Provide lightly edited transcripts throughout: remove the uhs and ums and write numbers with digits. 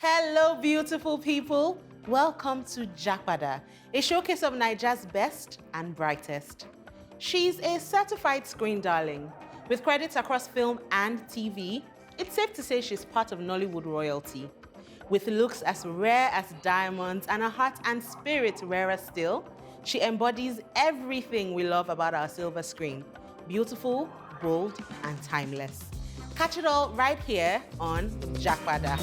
Hello, beautiful people. Welcome to Japada, a showcase of Nigeria's best and brightest. She's a certified screen darling. With credits across film and TV, it's safe to say she's part of Nollywood royalty. With looks as rare as diamonds and a heart and spirit rarer still, she embodies everything we love about our silver screen. Beautiful, bold, and timeless. Catch it all right here on Japada.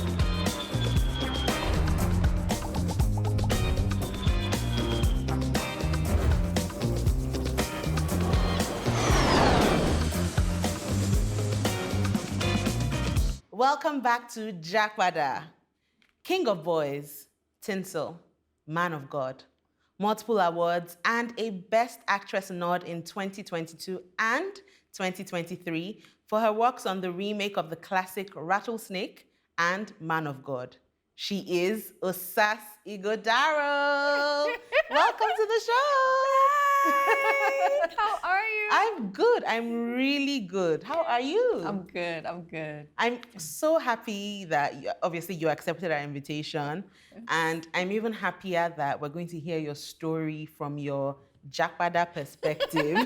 Welcome back to Japada. King of boys, tinsel, man of God, multiple awards, and a Best Actress nod in 2022 and 2023 for her works on the remake of the classic Rattlesnake and Man of God. She is Osas Ighodaro. Welcome to the show. Hi, how are you? I'm good. I'm really good. How are you? I'm good. I'm good. I'm so happy that obviously you accepted our invitation. And I'm even happier that we're going to hear your story from your Japada perspective.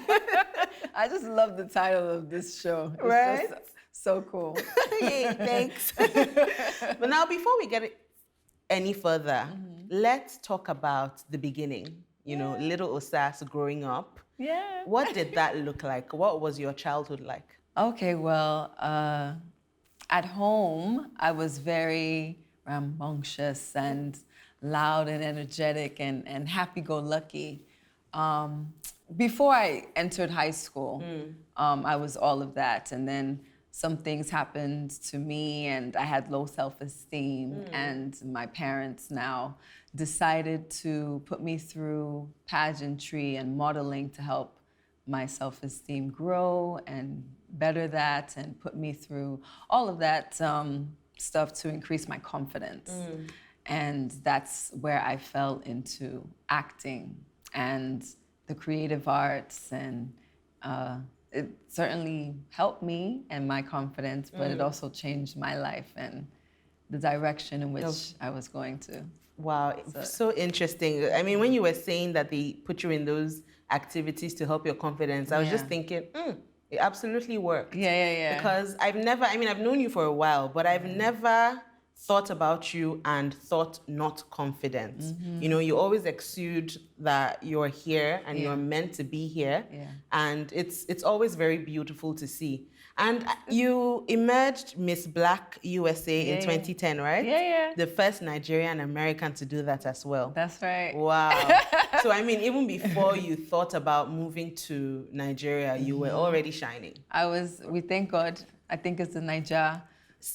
I just love the title of this show. It's Right? just so cool. Yay, thanks. But now, before we get any further, let's talk about the beginning. You know, little Osas growing up. Yeah. What did that look like? What was your childhood like? Okay, well, at home, I was very rambunctious and loud and energetic and happy-go-lucky. Before I entered high school, I was all of that. And then some things happened to me and I had low self-esteem and my parents now decided to put me through pageantry and modeling to help my self-esteem grow and better that and put me through all of that stuff to increase my confidence. And that's where I fell into acting and the creative arts, and it certainly helped me and my confidence, but it also changed my life and the direction in which I was going to. Wow, so interesting. I mean, when you were saying that they put you in those activities to help your confidence, I was just thinking, it absolutely worked. Yeah. Because I've known you for a while, but I've never thought about you and thought not confident. You know, you always exude that you're here and you're meant to be here. And it's always very beautiful to see. And you emerged Miss Black USA in 2010, right? Yeah. The first Nigerian American to do that as well. That's right. Wow. So, I mean, even before you thought about moving to Nigeria, you were already shining. We thank God, I think it's the Niger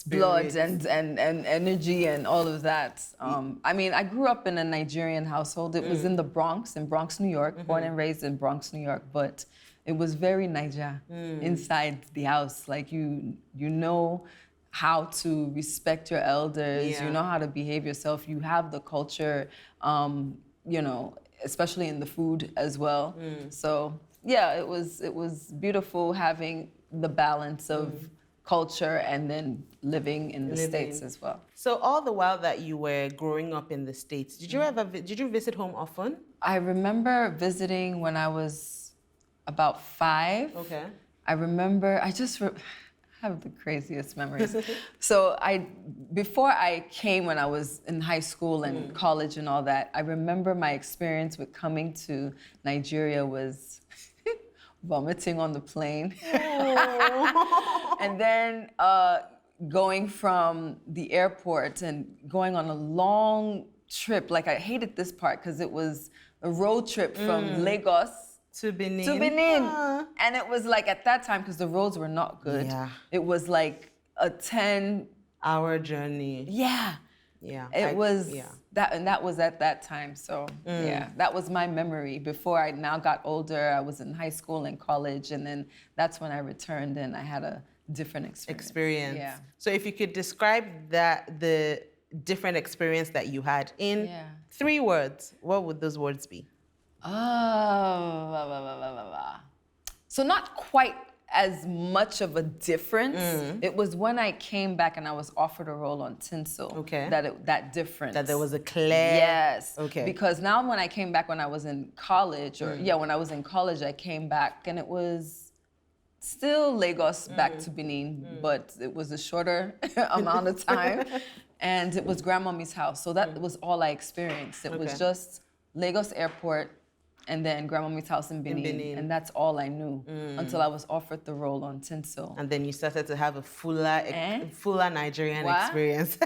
blood and energy and all of that. I mean, I grew up in a Nigerian household. It was in the Bronx, New York, born and raised in Bronx, New York, but it was very Niger inside the house. Like you know how to respect your elders, you know how to behave yourself, you have the culture, you know, especially in the food as well. So yeah, it was beautiful having the balance of culture and then living in the States as well. So all the while that you were growing up in the States, did you visit home often? I remember visiting when I was about 5. Okay. I remember, I have the craziest memories. So before I came when I was in high school and college and all that, I remember my experience with coming to Nigeria was vomiting on the plane. And then going from the airport and going on a long trip. Like I hated this part because it was a road trip from Lagos to Benin. And it was like at that time, because the roads were not good, it was like a 10-hour journey. Yeah. It was that, and that was at that time. So yeah, that was my memory. Before I now got older, I was in high school and college, and then that's when I returned and I had a different experience. Yeah. So if you could describe the different experience that you had in 3 words, what would those words be? So not quite as much of a difference. It was when I came back and I was offered a role on Tinsel that difference. That there was a clear... Yes. Okay. Because now when I came back when I was in college, when I was in college, I came back and it was still Lagos back to Benin, but it was a shorter amount of time. And it was grandmommy's house. So that was all I experienced. It was just Lagos airport, and then grandmommy's house in Benin, and that's all I knew until I was offered the role on Tinsel. And then you started to have a fuller Nigerian experience.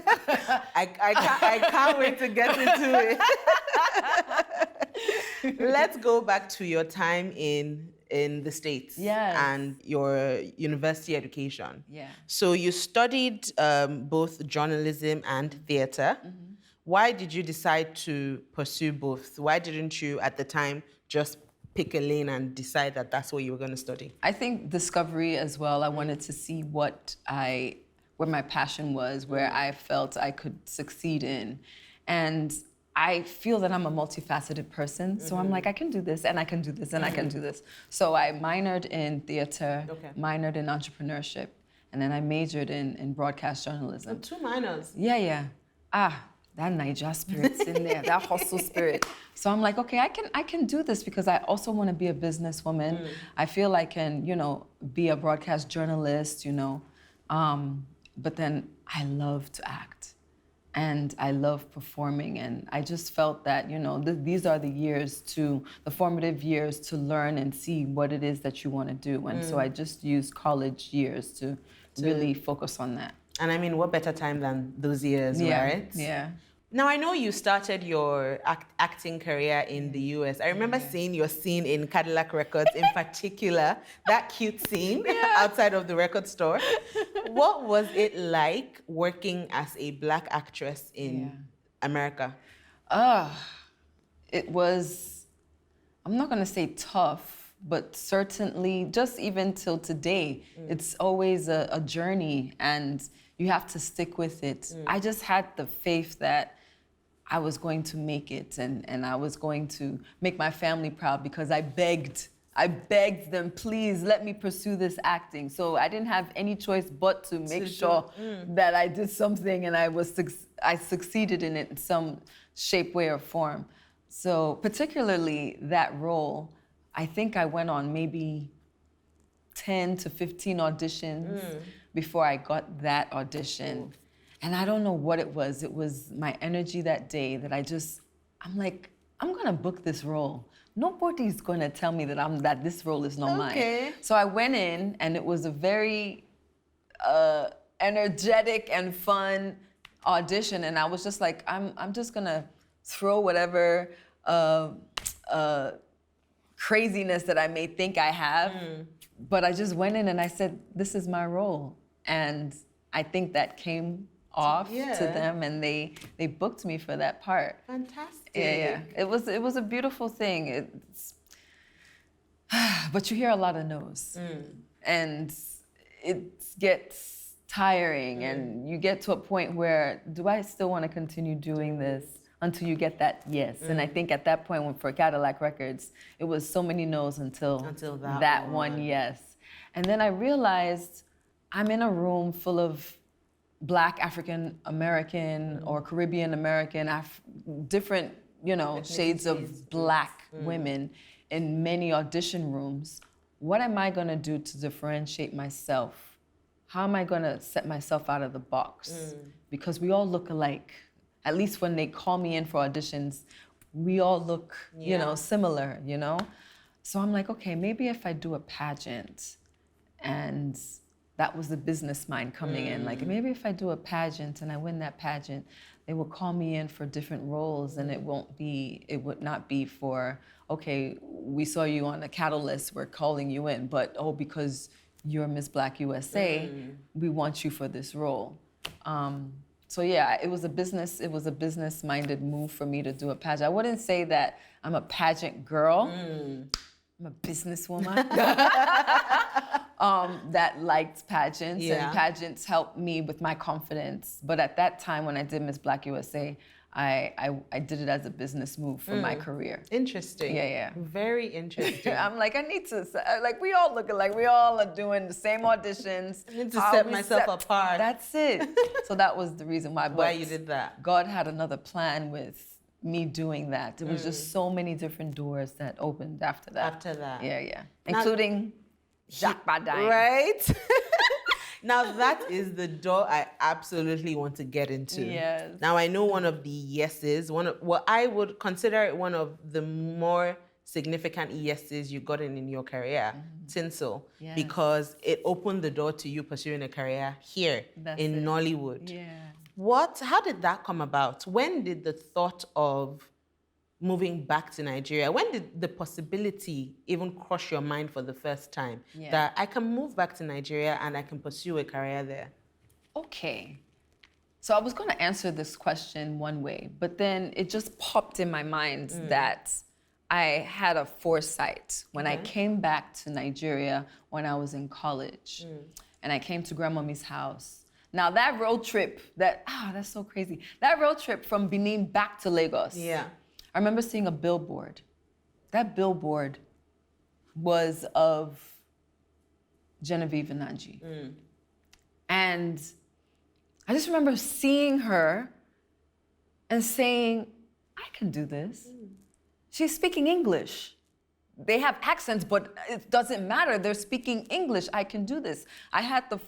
I can't wait to get into it. Let's go back to your time in the States and your university education. Yeah. So you studied both journalism and theater. Why did you decide to pursue both? Why didn't you, at the time, just pick a lane and decide that that's what you were going to study? I think discovery as well. I wanted to see where my passion was, where I felt I could succeed in. And I feel that I'm a multifaceted person. So I'm like, I can do this, and I can do this, and I can do this. So I minored in theater, minored in entrepreneurship, and then I majored in broadcast journalism. 2 minors. Yeah. That Niger spirit's in there, that hustle spirit. So I'm like, okay, I can do this because I also want to be a businesswoman. I feel I can, be a broadcast journalist, but then I love to act and I love performing. And I just felt that, these are the formative years to learn and see what it is that you want to do. And so I just used college years to really focus on that. And I mean, what better time than those years, right? Yeah. Now, I know you started your acting career in the US. I remember seeing your scene in Cadillac Records in particular, that cute scene outside of the record store. What was it like working as a Black actress in America? It was, I'm not going to say tough, but certainly just even till today, it's always a journey and you have to stick with it. I just had the faith that I was going to make it and I was going to make my family proud because I begged them, please let me pursue this acting. So I didn't have any choice but to make sure that I did something and I succeeded in it in some shape, way, or form. So particularly that role, I think I went on maybe 10 to 15 auditions before I got that audition. And I don't know what it was. It was my energy that day that I'm like, I'm gonna book this role. Nobody's gonna tell me that this role is not mine. So I went in and it was a very energetic and fun audition. And I was just like, I'm just gonna throw whatever craziness that I may think I have. But I just went in and I said, this is my role. And I think that came off to them and they booked me for that part. Fantastic. Yeah. It was a beautiful thing. But you hear a lot of no's. And it gets tiring and you get to a point where, do I still want to continue doing this? Until you get that yes. And I think at that point for Cadillac Records, it was so many no's until that one yes. And then I realized I'm in a room full of Black African American or Caribbean American, different, shades of Black women in many audition rooms. What am I gonna do to differentiate myself? How am I gonna set myself out of the box? Because we all look alike. At least when they call me in for auditions, we all look, similar, So I'm like, okay, maybe if I do a pageant, and that was the business mind coming in. Like, maybe if I do a pageant and I win that pageant, they will call me in for different roles and it would not be for, okay, we saw you on a cattle list, we're calling you in, but because you're Miss Black USA, we want you for this role. So yeah, it was a business-minded move for me to do a pageant. I wouldn't say that I'm a pageant girl. I'm a businesswoman that liked pageants, and pageants helped me with my confidence. But at that time, when I did Miss Black USA, I did it as a business move for my career. Interesting. Yeah. Very interesting. I'm like, I need to, like, we all look alike. We all are doing the same auditions. I need to set myself apart. That's it. So that was the reason why. Why you did that. God had another plan with me doing that. There was just so many different doors that opened after that. Yeah. Including Japada. Right? Now that is the door I absolutely want to get into. Yes. Now I know one of the yeses, I would consider it one of the more significant yeses you got in your career, Tinsel, Yes. because it opened the door to you pursuing a career here in Nollywood. Yeah. How did that come about? When did the thought of moving back to Nigeria, when did the possibility even cross your mind for the first time that I can move back to Nigeria and I can pursue a career there? Okay. So I was going to answer this question one way, but then it just popped in my mind that I had a foresight when I came back to Nigeria when I was in college and I came to Grandmommy's house. Now that road trip, that's so crazy. That road trip from Benin back to Lagos. Yeah. I remember seeing a billboard. That billboard was of Genevieve Nnaji. And I just remember seeing her and saying, I can do this. She's speaking English. They have accents, but it doesn't matter. They're speaking English. I can do this. I had the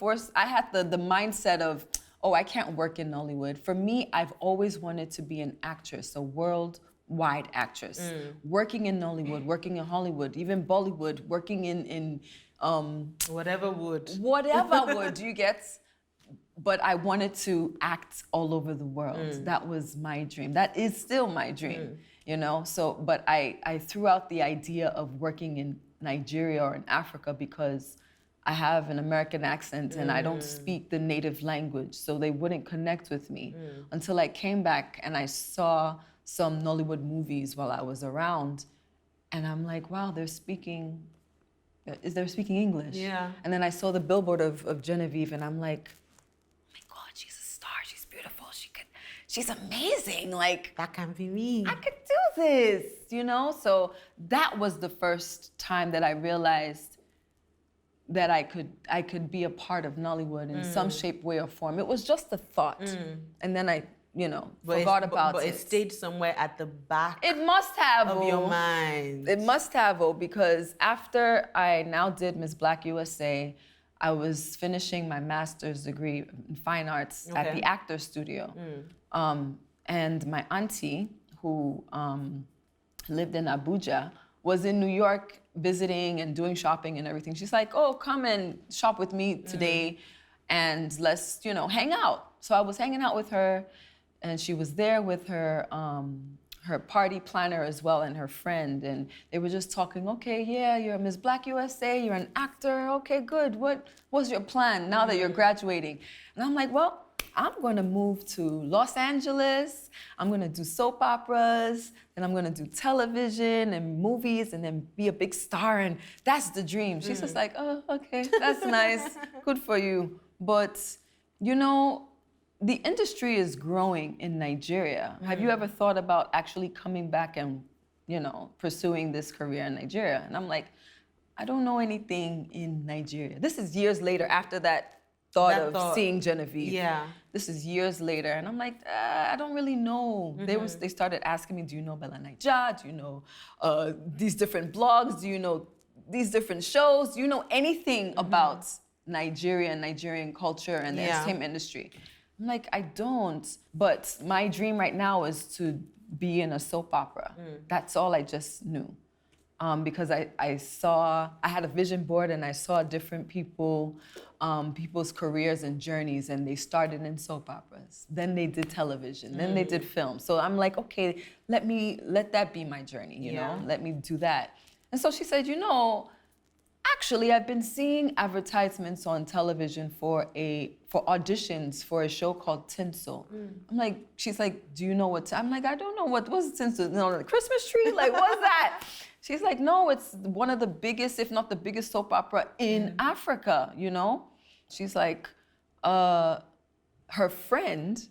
mindset of, oh, I can't work in Nollywood. For me, I've always wanted to be an actress, a worldwide actress. Working in Nollywood, working in Hollywood, even Bollywood, working in whatever wood, you get? But I wanted to act all over the world. That was my dream. That is still my dream, you know? So, but I threw out the idea of working in Nigeria or in Africa because I have an American accent and I don't speak the native language, so they wouldn't connect with me until I came back and I saw some Nollywood movies while I was around, and I'm like, wow, they're speaking English. Yeah. And then I saw the billboard of Genevieve, and I'm like, oh my God, she's a star. She's beautiful. She's amazing. Like, that can be me. I could do this, you know? So that was the first time that I realized that I could be a part of Nollywood in some shape, way, or form. It was just a thought. And then I, forgot about it. But it stayed somewhere at the back it must have of your mind. It must have, because after I now did Miss Black USA, I was finishing my master's degree in fine arts at the Actors Studio. And my auntie, who lived in Abuja, was in New York visiting and doing shopping and everything. She's like, oh, come and shop with me today and let's, hang out. So I was hanging out with her, and she was there with her her party planner as well and her friend, and they were just talking, okay, yeah, you're Miss Black USA, you're an actor, okay, good. What was your plan now that you're graduating? And I'm like, well, I'm gonna move to Los Angeles, I'm gonna do soap operas, then I'm gonna do television and movies and then be a big star, and that's the dream. She's just like, oh, okay, that's nice, good for you. But, the industry is growing in Nigeria. Have you ever thought about actually coming back and, pursuing this career in Nigeria? And I'm like, I don't know anything in Nigeria. This is years later after that thought seeing Genevieve. Yeah. This is years later, and I'm like, I don't really know. They started asking me, do you know Bella Naija? Do you know these different blogs? Do you know these different shows? Do you know anything about Nigeria and Nigerian culture and the entertainment industry? I'm like, I don't. But my dream right now is to be in a soap opera. That's all I just knew. Because I had a vision board and I saw different people's careers and journeys, and they started in soap operas. Then they did television, then they did film. So I'm like, okay, let that be my journey, let me do that. And so she said, actually, I've been seeing advertisements on television for auditions for a show called Tinsel. I'm like, she's like, do you know what? I'm like, I don't know what's Tinsel? No, the Christmas tree? Like, what's that? She's like, no, it's one of the biggest, if not the biggest soap opera in Africa, She's like, her friend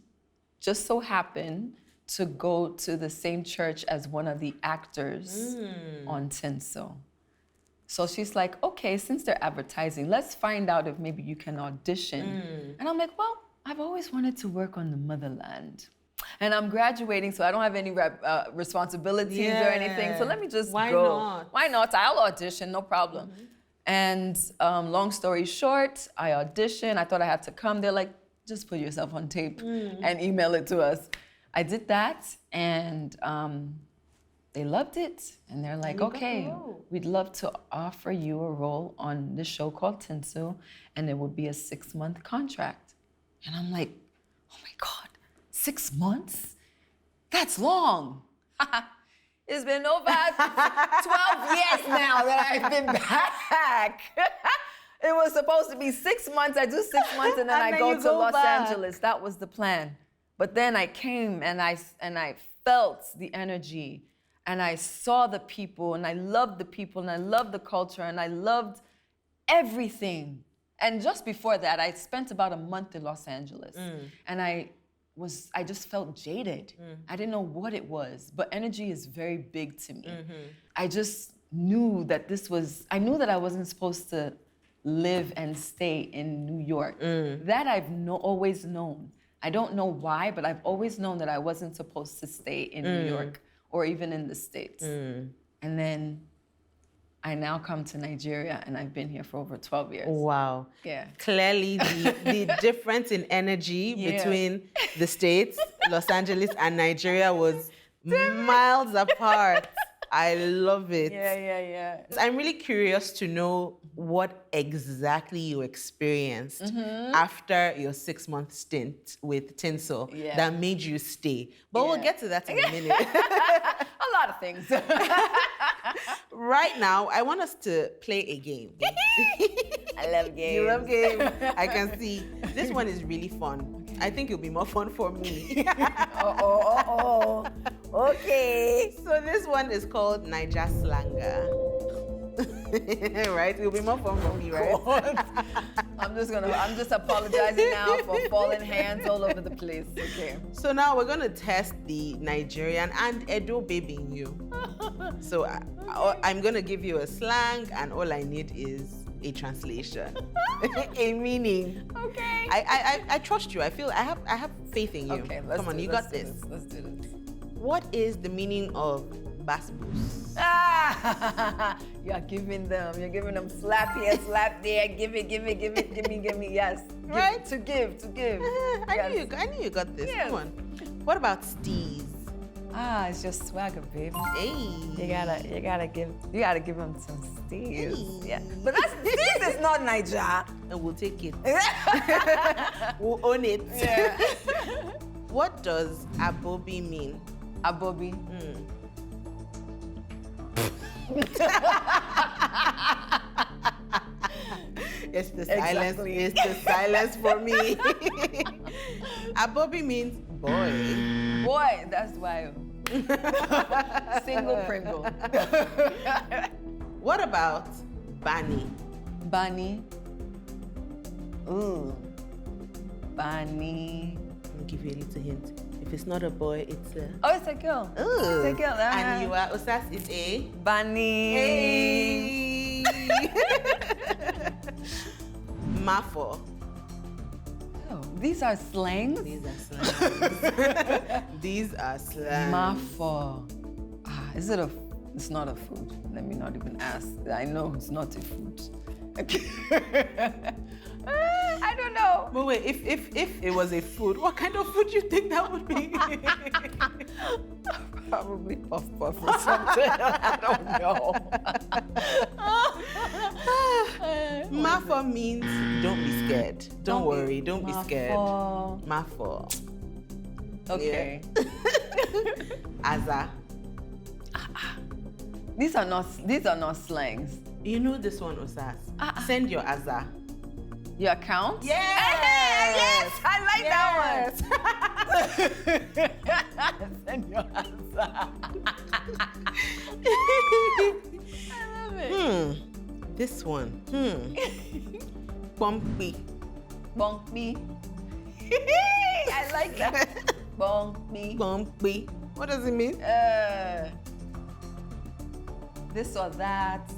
just so happened to go to the same church as one of the actors on Tinsel. So she's like, okay, since they're advertising, let's find out if maybe you can audition. And I'm like, well, I've always wanted to work on the motherland. And I'm graduating, so I don't have any responsibilities or anything. So let me just go. Why not? I'll audition, no problem. And long story short, I auditioned. I thought I had to come. They're like, just put yourself on tape and email it to us. I did that, and they loved it. And they're like, okay, we'd love to offer you a role on this show called Tinsel, and it would be a 6-month contract. And I'm like, oh my God, 6 months? That's long. It's been over 12 years now that I've been back. It was supposed to be 6 months. I do 6 months and then I go to Los Angeles. That was the plan. But then I came and I felt the energy and I saw the people and I loved the people and I loved the culture and I loved everything. And just before that, I spent about a month in Los Angeles and I just felt jaded. I didn't know what it was, but energy is very big to me. I just knew that I knew that I wasn't supposed to live and stay in New York. That I've always known. I don't know why, but I've always known that I wasn't supposed to stay in New York or even in the States. And then I now come to Nigeria and I've been here for over 12 years. Wow. Yeah. Clearly the difference in energy between the States, Los Angeles, and Nigeria was miles apart. I love it. Yeah. I'm really curious to know what exactly you experienced after your 6-month stint with Tinsel that made you stay. But we'll get to that in a minute. A lot of things. Right now, I want us to play a game. I love games. You love games. I can see. This one is really fun. I think it'll be more fun for me. Okay. So this one is called Niger Slanger. Right? It'll be more fun for me, right? I'm just apologizing now for falling hands all over the place. Okay. So now we're gonna test the Nigerian and Edo baby in you. So I'm gonna give you a slang, and all I need is a translation, a meaning. Okay. I trust you. I have faith in you. Okay. Come on, you got this. Let's do this. What is the meaning of basbos? You're giving them slap here, slap there, give it, give me, yes. Right? To give. I knew you got this. Yes. Come on. What about steez? It's just swagger, baby. Hey. You gotta give them some steez. Hey. Yeah. But steez is not Niger. And we'll take it. We'll own it. Yeah. What does abobi mean? Abobi. It's the silence. Exactly. It's the silence for me. Abobi means boy. Boy, that's why. Single Pringle. What about Bani? Bunny. Ooh. Bunny. Let me give you a little hint. If it's not a boy, it's a... Oh, it's a girl. Ooh. It's a girl. And you are, Osas is a... Bunny. Hey! Mafo. Oh, these are slangs? These are slangs. These are slangs. Mafo. Is it it's not a food. Let me not even ask. I know it's not a food. I don't know. But wait, if it was a food, what kind of food do you think that would be? Probably puff or something. I don't know. Mafo means don't be scared. Don't worry, don't be scared. Mafo. Okay. Yeah. Aza. These are not slangs. You know this one, Osas. Send your Aza. Your account? Yes! Yes! I like that one. Send your answer. I love it. This one. Bumpy. Bumpy. I like that. Bongbi. Bumpy. What does it mean? This or that.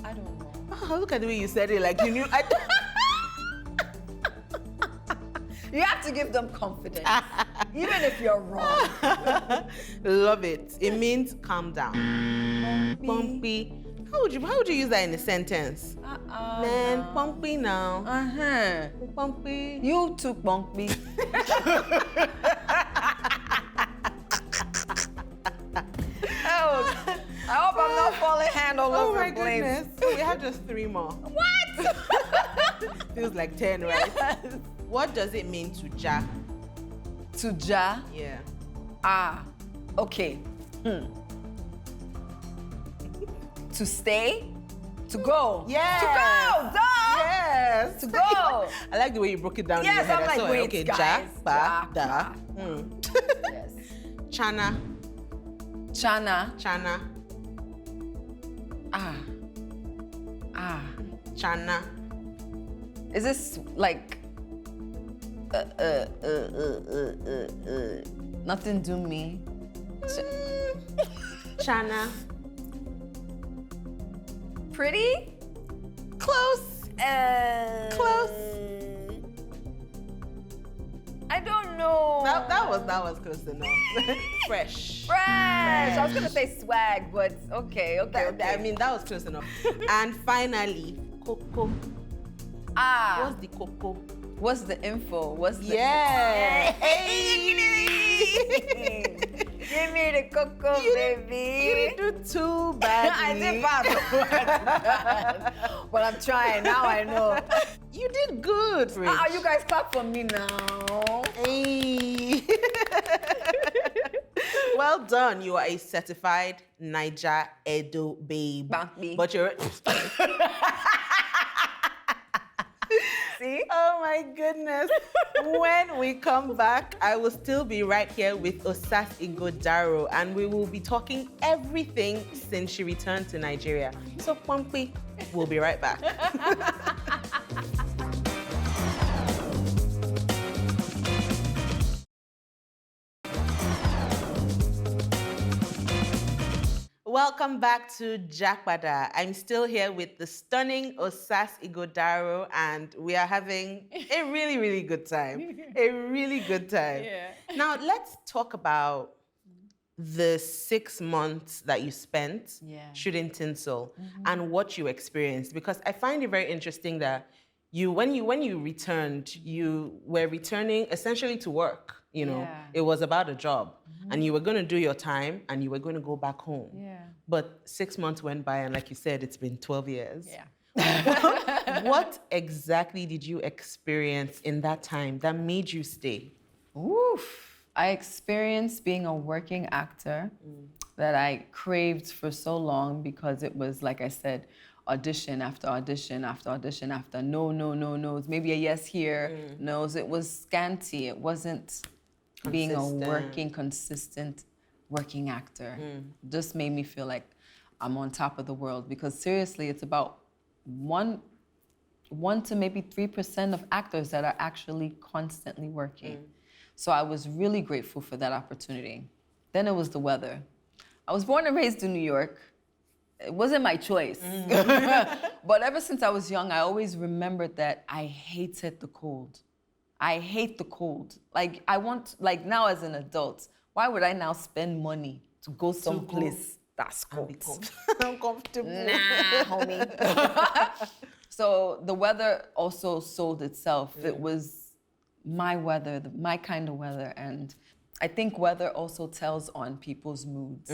I don't know. Oh, look at the way you said it, like you knew. You have to give them confidence, even if you're wrong. Love it. It means calm down. Bumpy. How would you use that in a sentence? Man, bumpy now. Bumpy. You took bumpy. I hope I'm not falling hand all over the place. Goodness. We have just 3 more. What? Feels like 10, right? Yes. What does it mean to ja? To ja? Yeah. Okay. To stay? To go? Yes. To go! Duh! Yes. To go! I like the way you broke it down in your Yes, head. I'm I like, saw it. wait, Okay, guys. Japada. Yes. Chana. Chana. Chana. Chana. Is this like nothing do me? Chana. Pretty? Close. Close. I don't know. That was close enough. Fresh. I was gonna say swag, but okay. I mean, that was close enough. And finally, coco. What's the coco? What's the info? What's the Yeah. Give me the cocoa, baby. You didn't do too badly. I did bad. But I'm trying. Now I know. You did good, Rich. You guys clap for me now. Hey. Well done. You are a certified Niger Edo babe. Bank me. But you're... See? Oh my goodness. When we come back, I will still be right here with Osas Ighodaro, and we will be talking everything since she returned to Nigeria. So, Pumpy, we'll be right back. Welcome back to Japada. I'm still here with the stunning Osas Ighodaro, and we are having a really, really good time. A really good time. Yeah. Now, let's talk about the 6 months that you spent shooting Tinsel and what you experienced, because I find it very interesting that when you returned, you were returning essentially to work. You know, it was about a job, and you were going to do your time, and you were going to go back home. Yeah. But 6 months went by, and like you said, it's been 12 years. Yeah. What exactly did you experience in that time that made you stay? Oof. I experienced being a working actor that I craved for so long, because it was, like I said, audition after audition after audition after no's, maybe a yes here, no's. It was scanty. It wasn't being a consistent working actor. Just made me feel like I'm on top of the world, because seriously, it's about one to maybe 3% of actors that are actually constantly working. So I was really grateful for that opportunity. Then it was the weather. I was born and raised in New York. It wasn't my choice. But ever since I was young, I always remembered that I hated the cold. I hate the cold. Like, now as an adult, why would I now spend money to go someplace that's cold? Uncomfortable. Nah, homie. So the weather also sold itself. It was my weather, my kind of weather. And I think weather also tells on people's moods.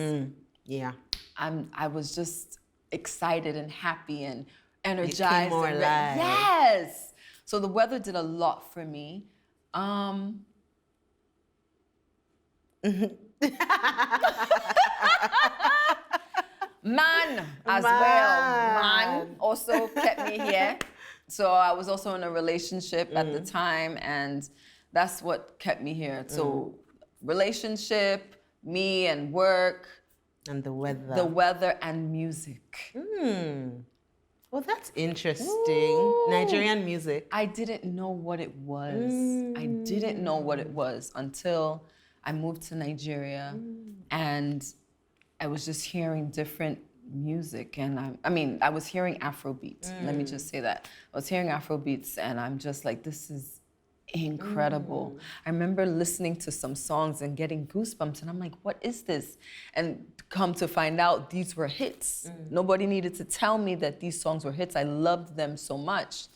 Yeah. I was just excited and happy and energized. You came more alive. Yes. So the weather did a lot for me. Man as well. Man also kept me here. So I was also in a relationship at the time, and that's what kept me here. So relationship, me and work. And the weather. The weather and music. Well, that's interesting. Ooh. Nigerian music. I didn't know what it was. I didn't know what it was until I moved to Nigeria, and I was just hearing different music, and I was hearing Afrobeat. Let me just say that. I was hearing Afrobeats, and I'm just like, this is incredible. I remember listening to some songs and getting goosebumps, and I'm like, what is this? And come to find out, these were hits. Nobody needed to tell me that these songs were hits. I loved them so much.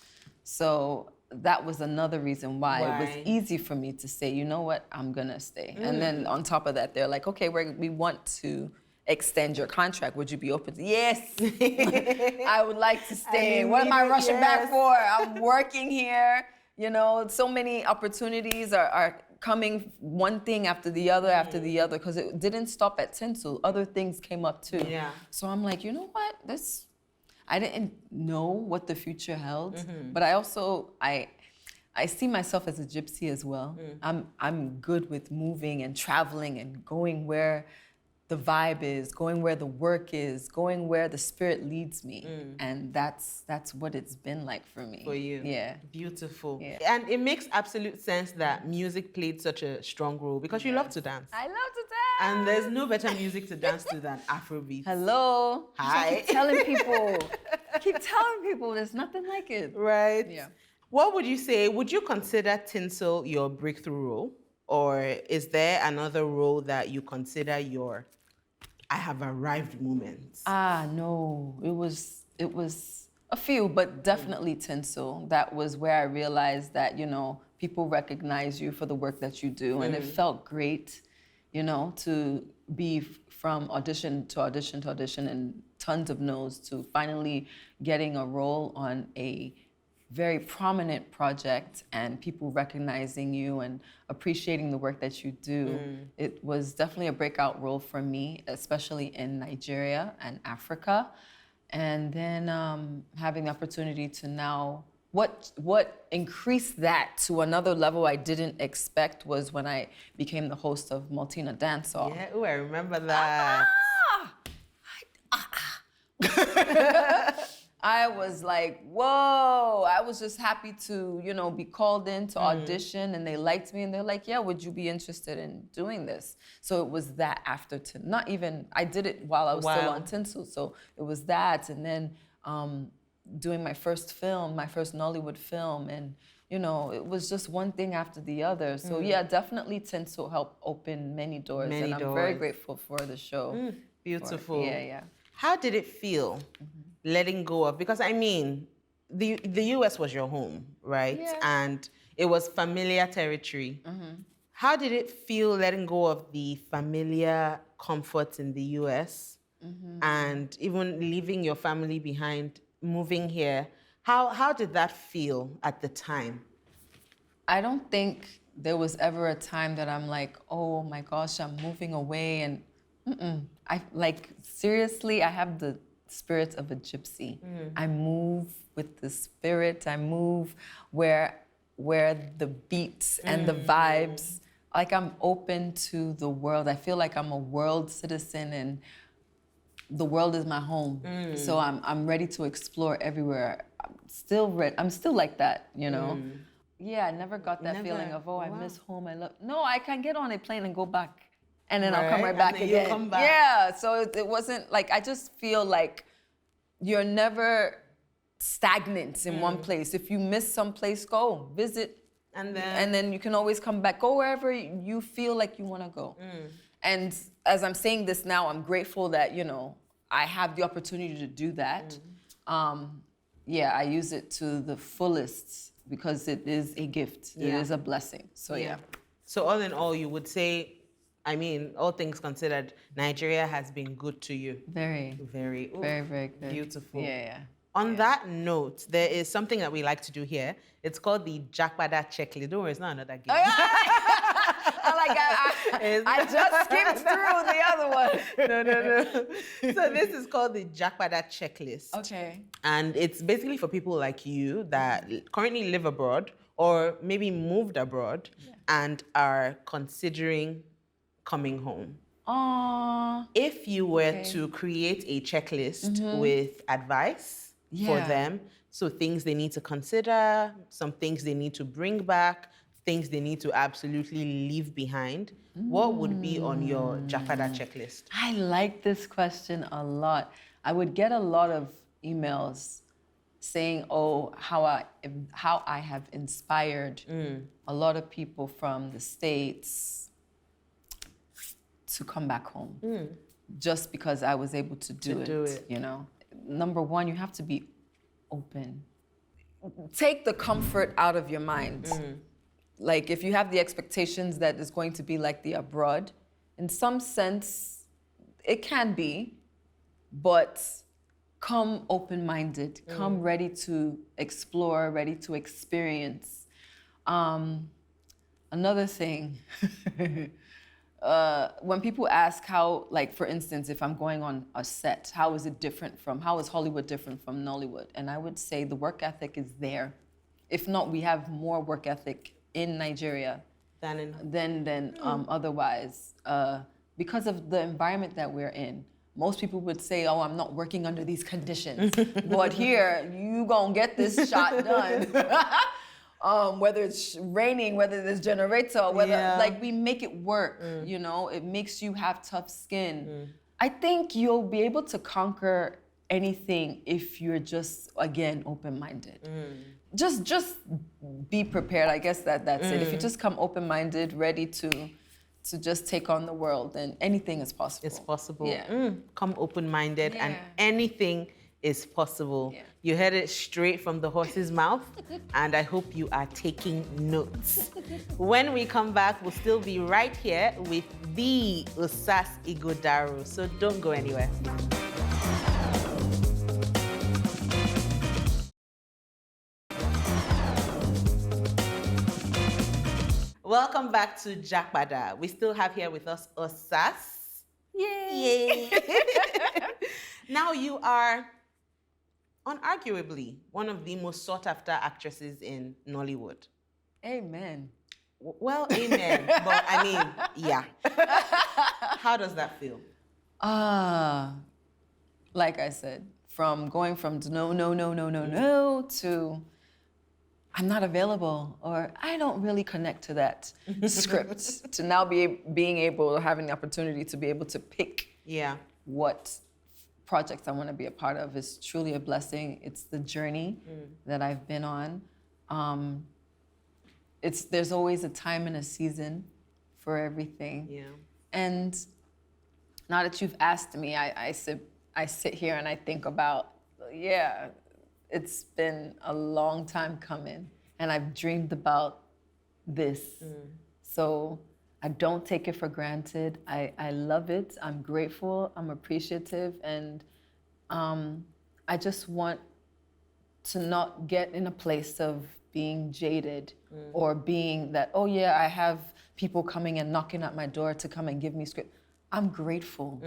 So that was another reason why it was easy for me to say, you know what, I'm gonna stay. And then on top of that, they're like, okay, we want to extend your contract. Would you be open to? Yes, I would like to stay. What am I rushing back for? I'm working here. You know, so many opportunities are coming, one thing after the other, because it didn't stop at tinsel. Other things came up too. Yeah. So I'm like, you know what, I didn't know what the future held, but I also, I see myself as a gypsy as well. I'm good with moving and traveling and going where the vibe is, going where the work is, going where the spirit leads me. And that's what it's been like for me. For you. Yeah. Beautiful. Yeah. And it makes absolute sense that music played such a strong role because you love to dance. I love to dance. And there's no better music to dance to than Afrobeat. Hello. Hi. I keep telling people, there's nothing like it. Right. Yeah. What would you say, would you consider tinsel your breakthrough role? Or is there another role that you consider your I have arrived moments? No, it was a few, but definitely tinsel. That was where I realized that, you know, people recognize you for the work that you do. And it felt great, you know, to be from audition to audition to audition and tons of no's to finally getting a role on a very prominent project and people recognizing you and appreciating the work that you do. It was definitely a breakout role for me, especially in Nigeria and Africa. And then having the opportunity to now, what increased that to another level I didn't expect was when I became the host of Maltina Dance Off. Yeah, I remember that. I was like, whoa. I was just happy to, you know, be called in to audition, and they liked me, and they're like, yeah, would you be interested in doing this? So it was that after, not even, I did it while I was still on tinsel. So it was that, and then doing my first film, my first Nollywood film, and you know, it was just one thing after the other. So yeah, definitely tinsel helped open many doors, and I'm very grateful for the show. Beautiful. Yeah. How did it feel letting go of, because I mean, the US was your home, right? Yeah. And it was familiar territory. How did it feel letting go of the familiar comforts in the US and even leaving your family behind, moving here? How did that feel at the time? I don't think there was ever a time that I'm like, oh my gosh, I'm moving away, and I like, seriously, I have the spirit of a gypsy. I move with the spirit. I move where the beats and the vibes, like I'm open to the world. I feel like I'm a world citizen and the world is my home. So I'm ready to explore everywhere. I'm still like that, you know? Yeah, I never got that feeling of, I miss home, I love. No, I can get on a plane and go back. And then I'll come right back again. You'll come back. Yeah, so it wasn't like, I just feel like you're never stagnant in one place. If you miss some place, go visit. And then you can always come back. Go wherever you feel like you want to go. And as I'm saying this now, I'm grateful that, you know, I have the opportunity to do that. Yeah, I use it to the fullest because it is a gift. It is a blessing. So yeah. So all in all, you would say, I mean, all things considered, Nigeria has been good to you. Very, very good. Beautiful. Yeah. On that note, there is something that we like to do here. It's called the Japada checklist. Don't worry, it's not another game. I just skipped through the other one. No. So this is called the Japada checklist. Okay. And it's basically for people like you that currently live abroad or maybe moved abroad and are considering coming home. If you were to create a checklist with advice for them, so things they need to consider, some things they need to bring back, things they need to absolutely leave behind, what would be on your Japada checklist? I like this question a lot. I would get a lot of emails saying, oh, how I have inspired a lot of people from the States to come back home just because I was able to do it, you know. Number one, you have to be open. Take the comfort out of your mind. Like if you have the expectations that it's going to be like the abroad, in some sense, it can be, but come open-minded, come ready to explore, ready to experience. Another thing, when people ask how, like for instance, if I'm going on a set, how is Hollywood different from Nollywood? And I would say the work ethic is there. If not, we have more work ethic in Nigeria than otherwise, because of the environment that we're in. Most people would say, oh, I'm not working under these conditions. But here, you gonna get this shot done. Whether it's raining, whether there's generator, like we make it work, you know, it makes you have tough skin. I think you'll be able to conquer anything if you're just, again, open-minded. Just be prepared. I guess that's it. If you just come open-minded, ready to just take on the world, then anything is possible. It's possible. Yeah. Come open-minded and anything is possible. Yeah. You heard it straight from the horse's mouth, and I hope you are taking notes. When we come back, we'll still be right here with the Osas Ighodaro, so don't go anywhere. Welcome back to Japada. We still have here with us Osas. Yay! Now you are unarguably one of the most sought-after actresses in Nollywood. Amen. Well, amen. But I mean, yeah. How does that feel? Like I said, from going from no to I'm not available, or I don't really connect to that script, to now being able, having the opportunity to be able to pick what projects I want to be a part of is truly a blessing. It's the journey that I've been on. There's always a time and a season for everything. Yeah. And now that you've asked me, I sit here and I think about, it's been a long time coming, and I've dreamed about this. So I don't take it for granted. I love it. I'm grateful. I'm appreciative. And I just want to not get in a place of being jaded or being that, oh yeah, I have people coming and knocking at my door to come and give me script. I'm grateful.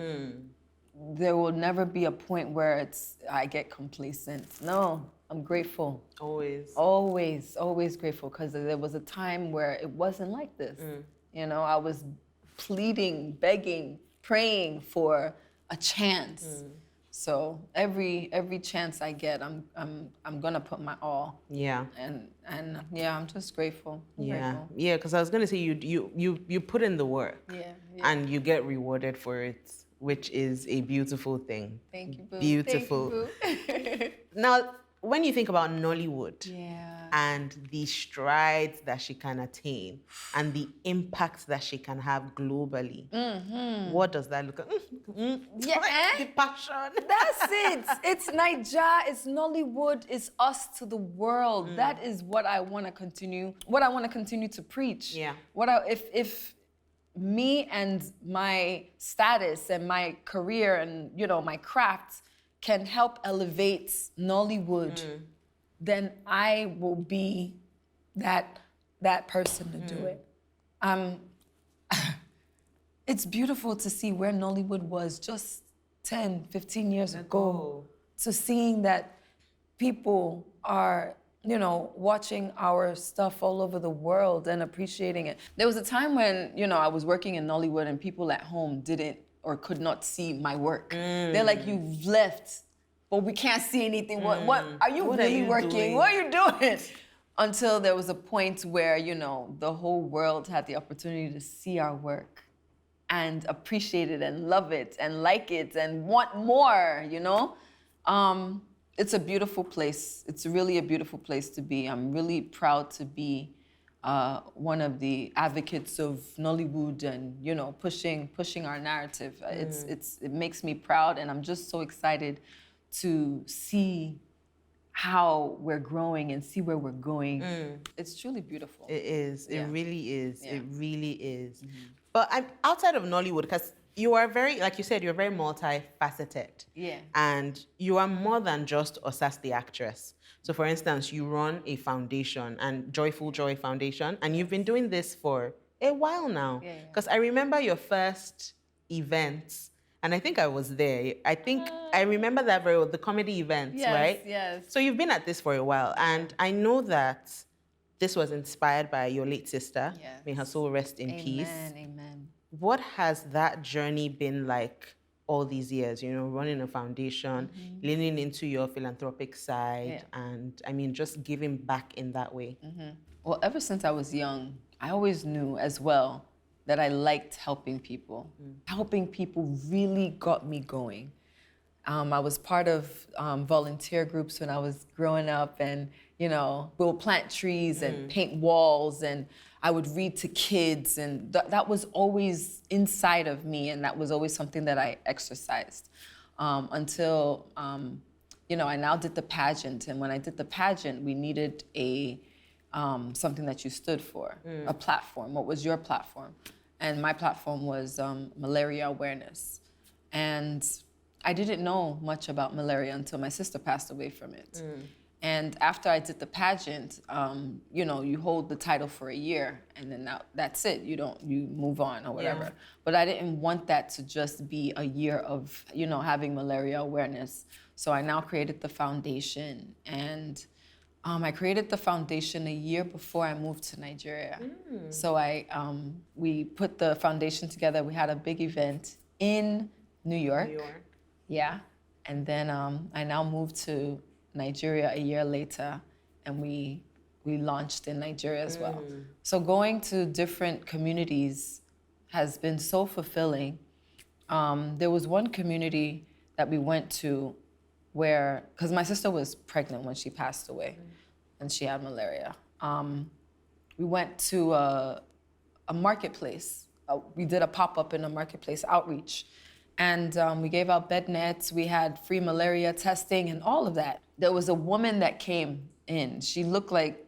There will never be a point where I get complacent. No, I'm grateful. Always. Always, always grateful, because there was a time where it wasn't like this. You know, I was pleading, begging, praying for a chance. So every chance I get, I'm gonna put my all. Yeah. And yeah, I'm just grateful. Yeah, because I was gonna say you put in the work. Yeah. And you get rewarded for it, which is a beautiful thing. Thank you, boo. Beautiful. Thank you, boo. Now, when you think about Nollywood Yeah. and the strides that she can attain and the impact that she can have globally, what does that look like? The passion. That's it. It's Nigeria, it's Nollywood, it's us to the world. That is what I want to continue, to preach. Yeah. If me and my status and my career and, you know, my craft can help elevate Nollywood, then I will be that person to do it. It's beautiful to see where Nollywood was just 10, 15 years ago, to seeing that people are, you know, watching our stuff all over the world and appreciating it. There was a time when, you know, I was working in Nollywood and people at home didn't or could not see my work. They're like, you've left, but we can't see anything. What are you really working? Doing? What are you doing? until there was a point where, you know, the whole world had the opportunity to see our work and appreciate it and love it and like it and want more, you know? It's a beautiful place. It's really a beautiful place to be. I'm really proud to be one of the advocates of Nollywood and, you know, pushing our narrative. It makes me proud, and I'm just so excited to see how we're growing and see where we're going. It's truly beautiful. It is. It really is. Yeah. It really is. But I'm outside of Nollywood, because you are very, like you said, you're very multifaceted. Yeah. And you are more than just Osas the actress. So for instance, you run a foundation, and Joyful Joy Foundation, and you've been doing this for a while now. Yeah. Because I remember your first events, and I think I was there. I think I remember that very well, the comedy events, Yes, right? yes. So you've been at this for a while, and I know that this was inspired by your late sister. Yes. May her soul rest in peace. Amen. What has that journey been like all these years, you know, running a foundation, leaning into your philanthropic side, and I mean, just giving back in that way? Well, ever since I was young, I always knew as well that I liked helping people. Helping people really got me going. I was part of volunteer groups when I was growing up, and, you know, we'll plant trees and paint walls, and I would read to kids, and that was always inside of me, and that was always something that I exercised until, you know, I now did the pageant, and when I did the pageant, we needed something that you stood for, a platform. What was your platform? And my platform was malaria awareness. And I didn't know much about malaria until my sister passed away from it. And after I did the pageant, you know, you hold the title for a year, and then that's it. You move on or whatever. Yeah. But I didn't want that to just be a year of, you know, having malaria awareness. So I now created the foundation, and I created the foundation a year before I moved to Nigeria. So we put the foundation together. We had a big event in New York. Yeah. And then I now moved to Nigeria a year later, and we launched in Nigeria as well. So going to different communities has been so fulfilling. There was one community that we went to where, because my sister was pregnant when she passed away, and she had malaria. We went to a marketplace. We did a pop-up in a marketplace outreach. And we gave out bed nets, we had free malaria testing and all of that. There was a woman that came in. She looked like,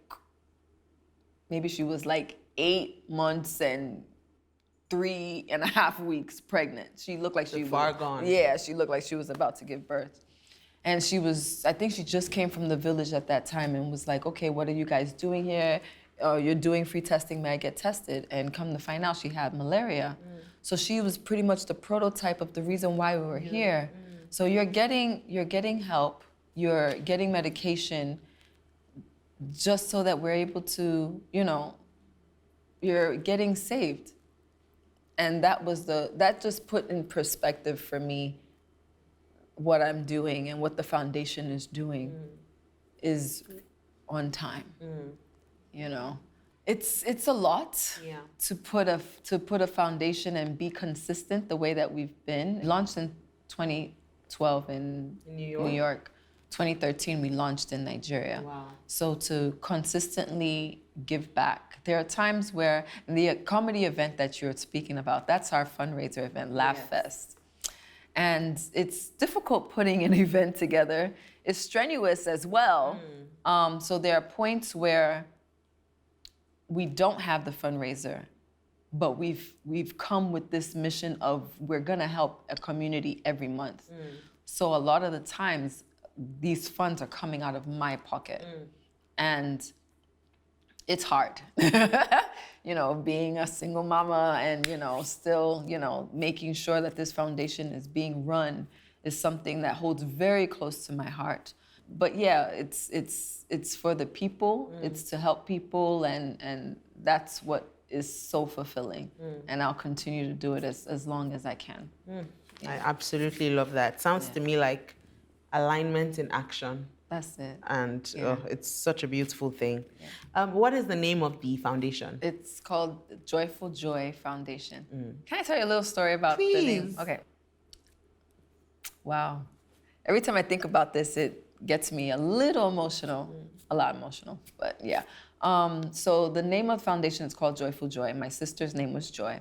maybe she was like 8 months and 3.5 weeks pregnant. She looked like she was far gone. Yeah, she looked like she was about to give birth. And she was, I think she just came from the village at that time and was like, okay, what are you guys doing here? You're doing free testing, may I get tested? And come to find out she had malaria. So she was pretty much the prototype of the reason why we were here. So you're getting help, you're getting medication, just so that we're able to, you know, you're getting saved. And that just put in perspective for me what I'm doing and what the foundation is doing is on time. You know, it's a lot to put a foundation and be consistent the way that we've been. Launched in 2012 in New York. 2013 we launched in Nigeria. Wow. So to consistently give back. There are times where the comedy event that you're speaking about, that's our fundraiser event, Laugh Fest. And it's difficult putting an event together. It's strenuous as well. So there are points where we don't have the fundraiser, but we've come with this mission of we're gonna help a community every month. So a lot of the times, these funds are coming out of my pocket. And it's hard, you know, being a single mama and, you know, still, you know, making sure that this foundation is being run is something that holds very close to my heart. But yeah, it's for the people, it's to help people, and that's what is so fulfilling. And I'll continue to do it as long as I can. I absolutely love that. Sounds to me like alignment in action. That's it. And Yeah. it's such a beautiful thing. Yeah. What is the name of the foundation? It's called Joyful Joy Foundation. Can I tell you a little story about the name? Please. Okay. Wow. Every time I think about this, it gets me a little emotional, a lot emotional, but yeah. So the name of the foundation is called Joyful Joy. My sister's name was Joy.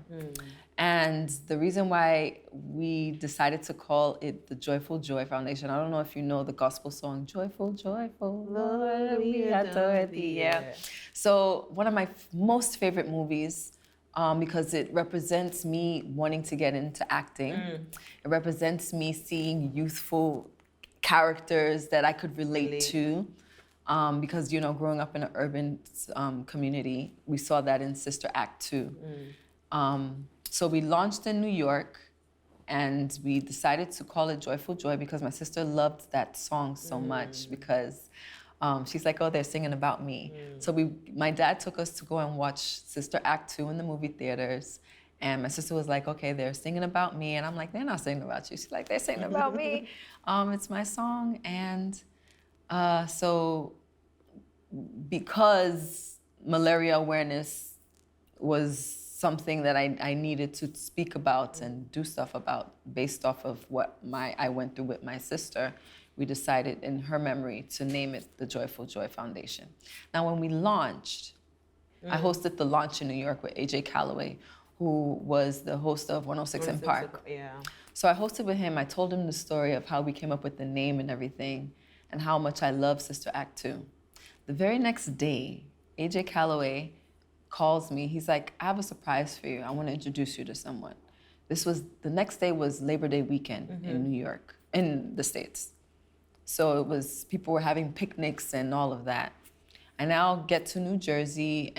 And the reason why we decided to call it the Joyful Joy Foundation, I don't know if you know the gospel song, Joyful, Joyful, Lord, we adore thee. Yeah. So one of my most favorite movies, because it represents me wanting to get into acting. It represents me seeing youthful characters that I could relate to. Because, you know, growing up in an urban community, we saw that in Sister Act 2. So we launched in New York, and we decided to call it Joyful Joy because my sister loved that song so much because she's like, oh, they're singing about me. So my dad took us to go and watch Sister Act 2 in the movie theaters. And my sister was like, okay, they're singing about me. And I'm like, they're not singing about you. She's like, they're singing about me. It's my song. And so because malaria awareness was something that I needed to speak about and do stuff about based off of what I went through with my sister, we decided in her memory to name it the Joyful Joy Foundation. Now, when we launched, I hosted the launch in New York with AJ Calloway, who was the host of 106 in Park. Yeah. So I hosted with him. I told him the story of how we came up with the name and everything and how much I love Sister Act 2. The very next day, AJ Calloway calls me. He's like, I have a surprise for you. I want to introduce you to someone. The next day was Labor Day weekend in New York, in the States. So it was, people were having picnics and all of that. I now get to New Jersey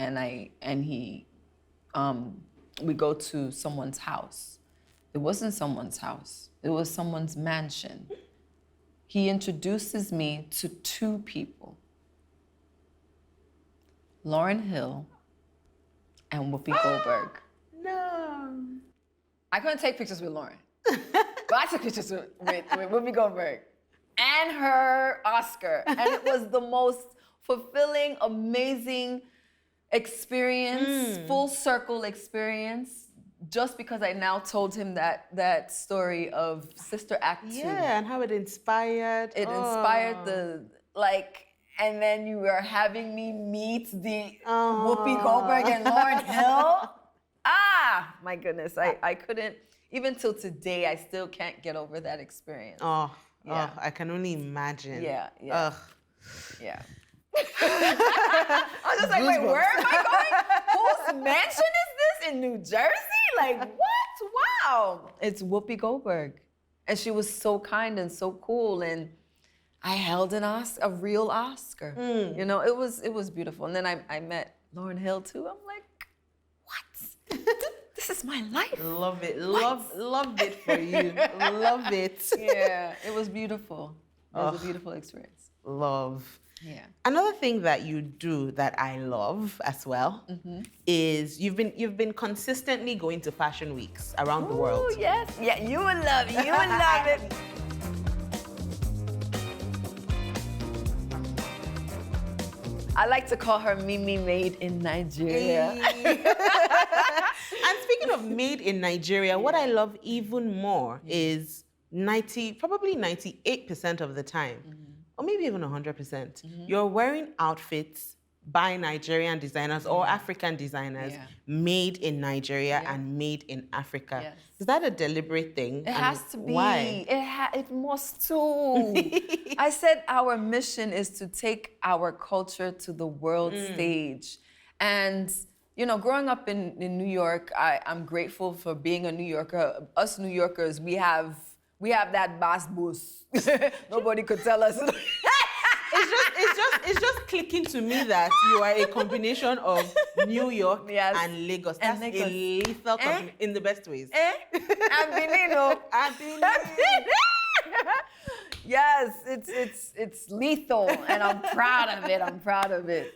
we go to someone's house. It wasn't someone's house. It was someone's mansion. He introduces me to two people, Lauryn Hill and Whoopi Goldberg. No. I couldn't take pictures with Lauryn, but I took pictures with Whoopi Goldberg and her Oscar. And it was the most fulfilling, amazing experience, full circle experience, just because I now told him that story of Sister Act 2. Yeah, and how it inspired. It inspired and then you were having me meet the Whoopi Goldberg and Lauryn Hill. Ah, my goodness, I couldn't, even till today, I still can't get over that experience. I can only imagine. Yeah. Ugh. Yeah. I was just like, wait, where am I going? Whose mansion is this in New Jersey? Like, what? Wow. It's Whoopi Goldberg. And she was so kind and so cool. And I held a real Oscar. You know, it was beautiful. And then I met Lauryn Hill too. I'm like, what? This is my life. Love it. Love it for you. Love it. Yeah, it was beautiful. It was a beautiful experience. Love. Yeah. Another thing that you do that I love as well is you've been consistently going to fashion weeks around the world. Oh, yes. Yeah, you would love it. You would love it. I like to call her Mimi Made in Nigeria. And speaking of made in Nigeria, what I love even more is probably 98% of the time, or maybe even 100%, you're wearing outfits by Nigerian designers or African designers made in Nigeria and made in Africa. Yes. Is that a deliberate thing? It has to be. Why? It must too. I said our mission is to take our culture to the world stage. And, you know, growing up in New York, I'm grateful for being a New Yorker. Us New Yorkers, we have that bass boost. Nobody could tell us. It's just clicking to me that you are a combination of New York and Lagos. That's a lethal combination in the best ways. Yes, it's lethal, and I'm proud of it.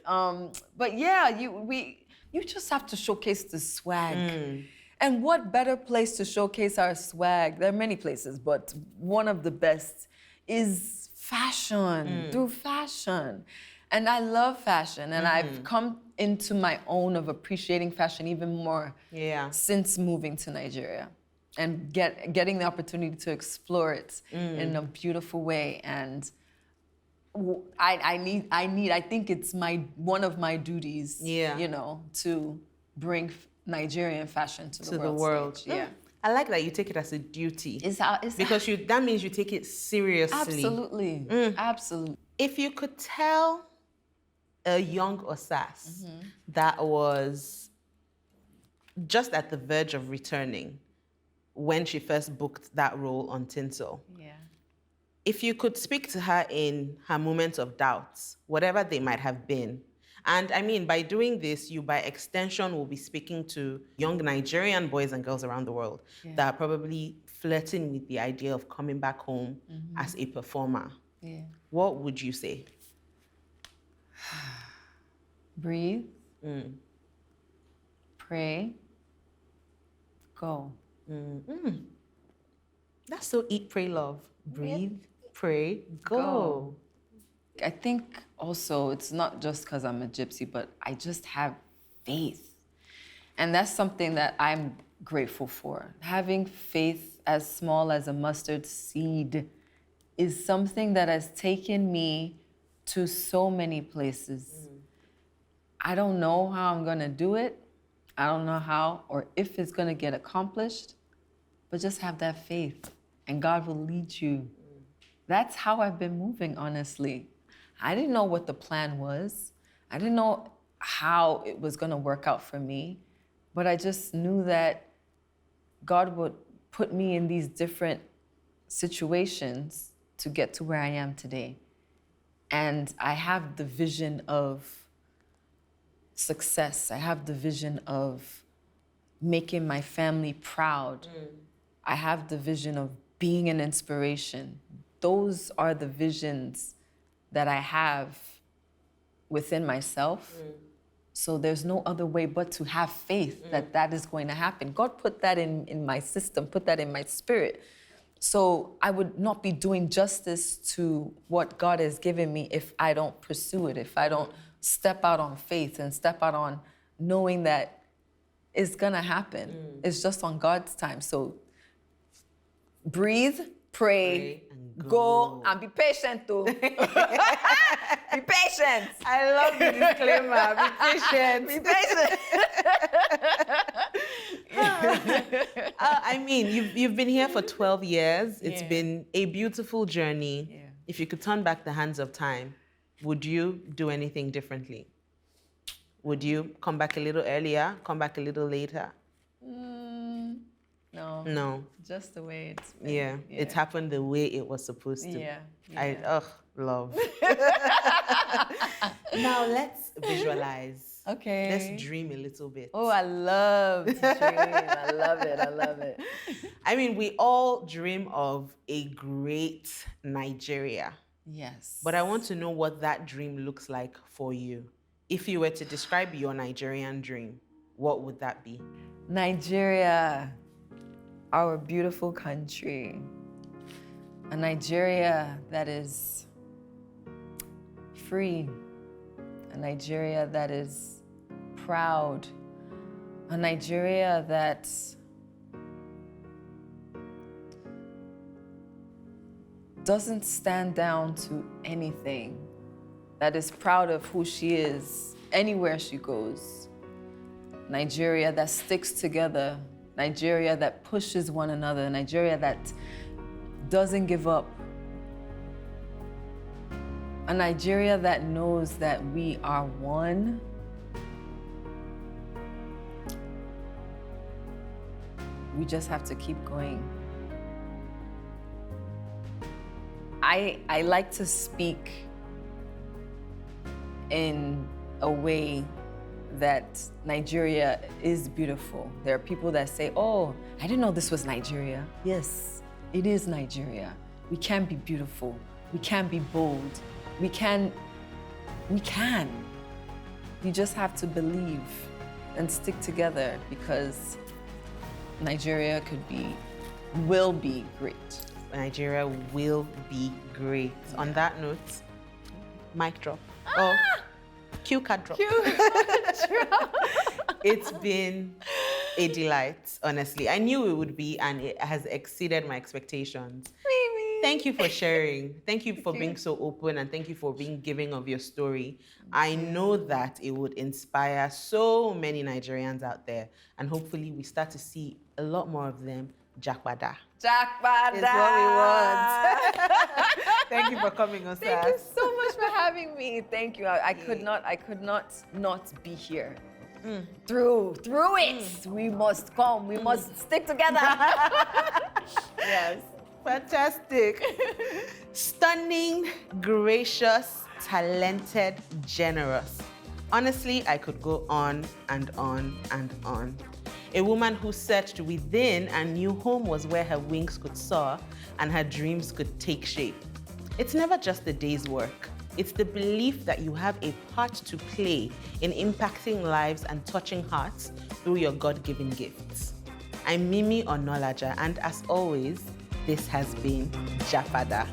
But yeah, you just have to showcase the swag. And what better place to showcase our swag? There are many places, but one of the best is fashion, through fashion. And I love fashion, and I've come into my own of appreciating fashion even more since moving to Nigeria and getting the opportunity to explore it in a beautiful way. And I think it's one of my duties, you know, to bring Nigerian fashion to the world. Stage. Yeah. I like that you take it as a duty. Because that means you take it seriously. Absolutely. Absolutely. If you could tell a young Osas that was just at the verge of returning when she first booked that role on Tinsel. Yeah. If you could speak to her in her moments of doubts, whatever they might have been, and I mean, by doing this, you by extension will be speaking to young Nigerian boys and girls around the world that are probably flirting with the idea of coming back home as a performer. Yeah. What would you say? Breathe. Pray. Go. That's so eat, pray, love. Breathe, pray, go. I think also it's not just because I'm a gypsy, but I just have faith. And that's something that I'm grateful for. Having faith as small as a mustard seed is something that has taken me to so many places. I don't know how I'm gonna do it. I don't know how or if it's gonna get accomplished, but just have that faith and God will lead you. That's how I've been moving, honestly. I didn't know what the plan was. I didn't know how it was gonna work out for me, but I just knew that God would put me in these different situations to get to where I am today. And I have the vision of success. I have the vision of making my family proud. I have the vision of being an inspiration. Those are the visions that I have within myself. So there's no other way but to have faith that that is going to happen. God put that in my system, put that in my spirit. So I would not be doing justice to what God has given me if I don't pursue it, if I don't step out on faith and step out on knowing that it's gonna happen. It's just on God's time. So breathe, pray and go and be patient too. Be patient. I love the disclaimer. Be patient. Be patient. I mean, you've been here for 12 years. It's been a beautiful journey. Yeah. If you could turn back the hands of time, would you do anything differently? Would you come back a little earlier, come back a little later? No. No. Just the way it's been. Yeah. It happened the way it was supposed to. Yeah. Love. Now let's visualize. Okay. Let's dream a little bit. Oh, I love to dream. I love it. I love it. I mean, we all dream of a great Nigeria. Yes. But I want to know what that dream looks like for you. If you were to describe your Nigerian dream, what would that be? Nigeria, our beautiful country. A Nigeria that is free. A Nigeria that is proud. A Nigeria that doesn't stand down to anything, that is proud of who she is anywhere she goes. Nigeria that sticks together, Nigeria that pushes one another, Nigeria that doesn't give up. A Nigeria that knows that we are one. We just have to keep going. I like to speak in a way that Nigeria is beautiful. There are people that say, oh, I didn't know this was Nigeria. Yes, it is Nigeria. We can be beautiful. We can be bold. We can. You just have to believe and stick together because Nigeria will be great. Nigeria will be great. On that note, mic drop. Oh, cue card drop. It's been a delight, honestly. I knew it would be, and it has exceeded my expectations. Thank you for sharing. Thank you for being so open, and thank you for being giving of your story. I know that it would inspire so many Nigerians out there, and hopefully we start to see a lot more of them. Japada. Japada Is what we want. Thank you for coming, Osas. Thank you so much for having me. Thank you. I could not be here. Through it. We must come. We must stick together. Yes. Fantastic. Stunning, gracious, talented, generous. Honestly, I could go on and on and on. A woman who searched within and knew home was where her wings could soar and her dreams could take shape. It's never just a day's work. It's the belief that you have a part to play in impacting lives and touching hearts through your God-given gifts. I'm Mimi Onolaja, and as always, this has been Japada.